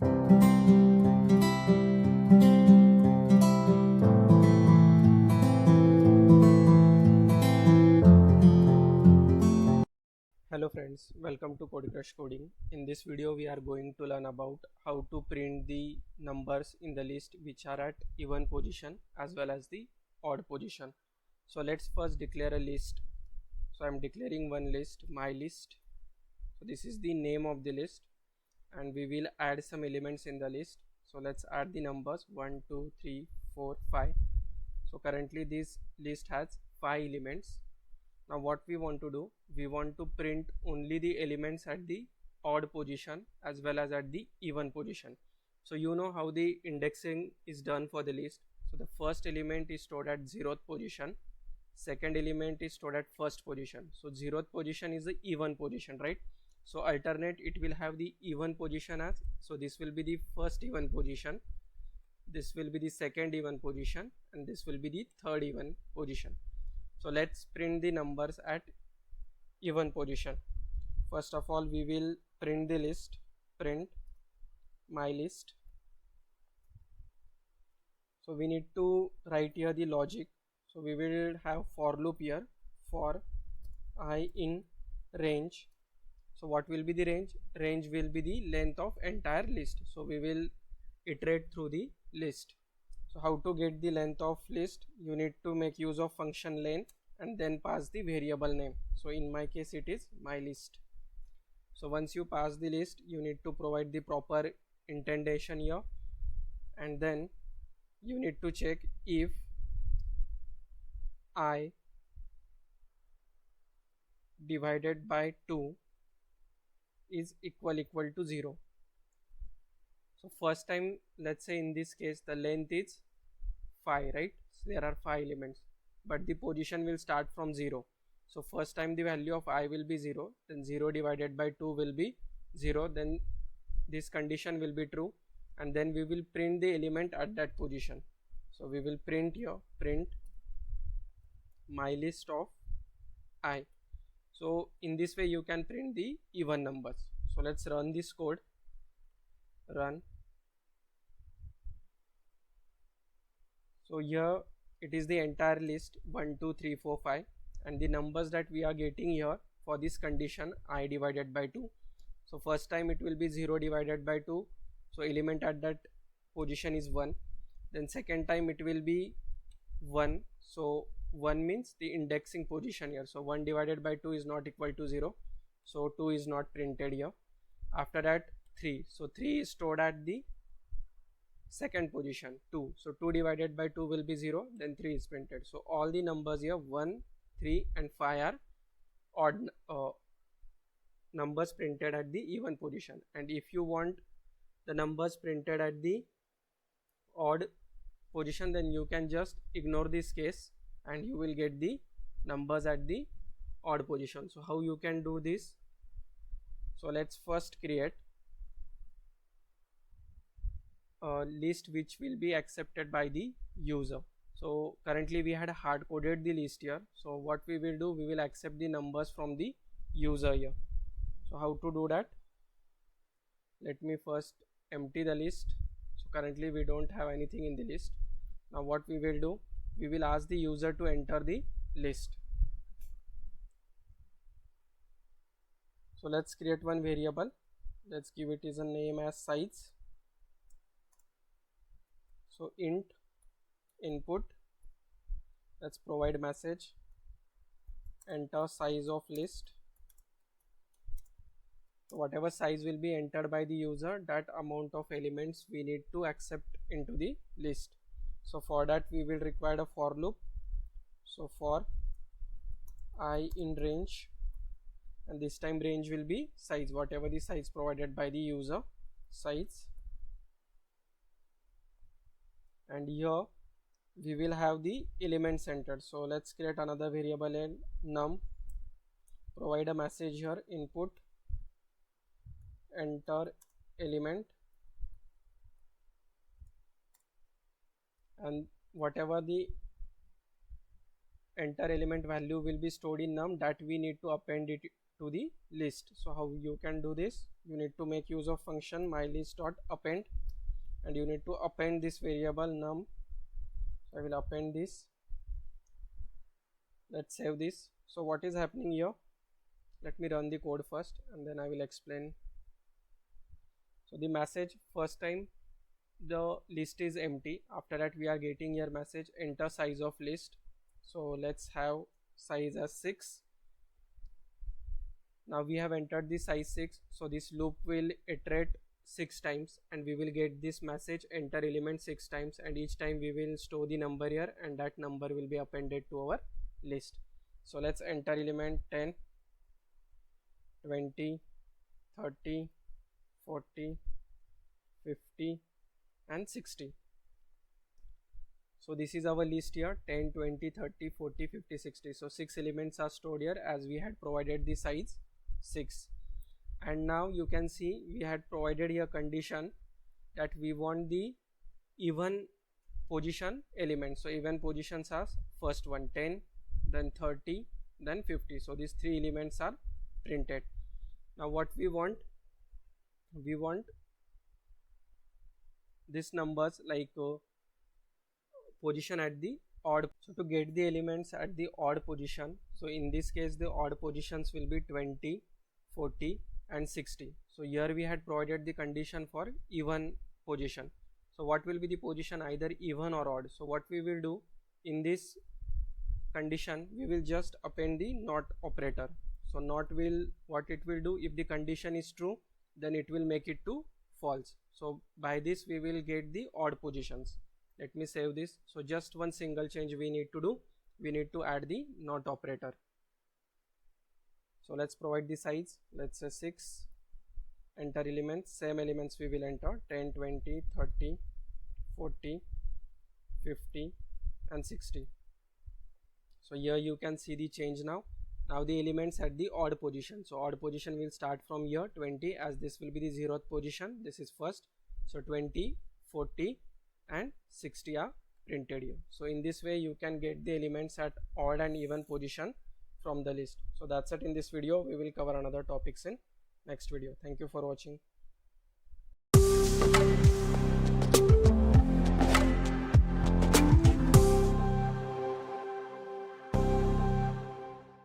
Hello friends, welcome to Code Crush Coding. In this video we are going to learn about how to print the numbers in the list which are at even position as well as the odd position. So let's first declare a list. So I am declaring one list, my list. So this is the name of the list and we will add some elements in the list. So let's add the numbers 1, 2, 3, 4, 5. So currently this list has 5 elements. Now what we want to do, we want to print only the elements at the odd position as well as at the even position. So you know how the indexing is done for the list. So the first element is stored at 0th position, second element is stored at first position. So 0th position is the even position, right? So alternate it will have the even position as, so this will be the first even position, this will be the second even position, and this will be the third even position. So let's print the numbers at even position. First of all we will print the list, print my list. So we need to write here the logic. So we will have for loop here, for I in range. So what will be the range? Range will be the length of entire list. So we will iterate through the list. So how to get the length of list? You need to make use of function length and then pass the variable name. So in my case it is my list. So once you pass the list, you need to provide the proper indentation here, and then you need to check if I divided by 2 is equal to 0. So first time, let's say in this case the length is 5, right? So there are 5 elements, but the position will start from 0. So first time the value of I will be 0, then 0 divided by 2 will be 0, then this condition will be true, and then we will print the element at that position. So we will print here, print my list of I. So in this way you can print the even numbers. So let's run this code, run. So here it is the entire list 1, 2, 3, 4, 5, and the numbers that we are getting here for this condition I divided by 2. So first time it will be 0 divided by 2, so element at that position is 1. Then second time it will be 1, so 1 means the indexing position here. So 1 divided by 2 is not equal to 0, so 2 is not printed here. After that 3, so 3 is stored at the second position, 2, so 2 divided by 2 will be 0, then 3 is printed. So all the numbers here 1, 3 and 5 are odd numbers printed at the even position, and if you want the numbers printed at the odd position, then you can just ignore this case and you will get the numbers at the odd position. So how you can do this? So let's first create a list which will be accepted by the user. So currently we had hard coded the list here. So what we will do, we will accept the numbers from the user here. So how to do that? Let me first empty the list. So currently we don't have anything in the list. Now what we will do, we will ask the user to enter the list. So let's create one variable. Let's give it as a name as size. So int input, let's provide message, enter size of list. So whatever size will be entered by the user, that amount of elements we need to accept into the list. So for that we will require a for loop. So for I in range, and this time range will be size, whatever the size provided by the user, size. And here we will have the elements entered. So let's create another variable in num, provide a message here, input, enter element, and whatever the enter element value will be stored in num, that we need to append it to the list. So how you can do this? you need to make use of function mylist.append, and you need to append this variable num. So I will append this. Let's save this. So what is happening here? Let me run the code first and then I will explain. So the message, first time the list is empty, after that we are getting here message enter size of list. So let's have size as 6. Now we have entered the size 6, so this loop will iterate 6 times and we will get this message enter element 6 times, and each time we will store the number here and that number will be appended to our list. So let's enter element 10, 20, 30, 40, 50 and 60. So this is our list here, 10, 20, 30, 40, 50, 60. So 6 elements are stored here as we had provided the size 6. And now you can see we had provided here condition that we want the even position element. So even positions are first one 10, then 30, then 50. So these 3 elements are printed. Now what we want these numbers like position at the odd. So to get the elements at the odd position, so in this case the odd positions will be 20, 40 and 60. So here we had provided the condition for even position. So what will be the position, either even or odd? So what we will do in this condition, we will just append the not operator. So not will, what it will do, if the condition is true then it will make it to false. So by this we will get the odd positions. Let me save this. So just one single change we need to do, we need to add the not operator. So let's provide the size, let's say 6, enter elements, same elements we will enter 10, 20, 30, 40, 50 and 60. So here you can see the change now. Now the elements at the odd position. So odd position will start from here 20, as this will be the 0th position. This is first. So 20, 40 and 60 are printed here. So in this way you can get the elements at odd and even position from the list. So that's it in this video. We will cover another topics in next video. Thank you for watching.